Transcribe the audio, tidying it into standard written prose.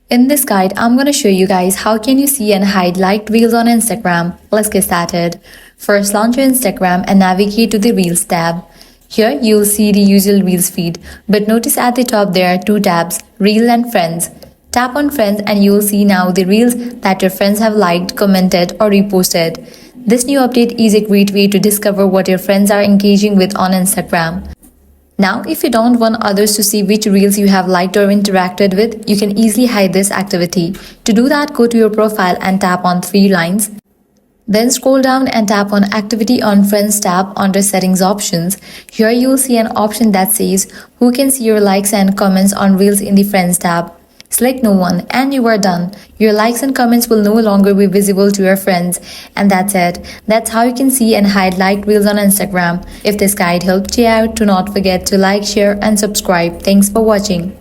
In this guide, I'm going to show you guys how can you see and hide liked reels on Instagram. Let's get started. First, launch your Instagram and navigate to the Reels tab. Here, you'll see the usual Reels feed, but notice at the top there are two tabs, Reels and Friends. Tap on Friends and you'll see now the Reels that your friends have liked, commented, or reposted. This new update is a great way to discover what your friends are engaging with on Instagram. Now, if you don't want others to see which reels you have liked or interacted with, you can easily hide this activity. To do that, go to your profile and tap on three lines. Then scroll down and tap on Activity on Friends tab under Settings options. Here you will see an option that says Who can see your likes and comments on Reels in the Friends tab. Select No One and you are done. Your likes and comments will no longer be visible to your friends. And that's it. That's how you can see and hide liked reels on Instagram. If this guide helped you out, do not forget to like, share and subscribe. Thanks for watching.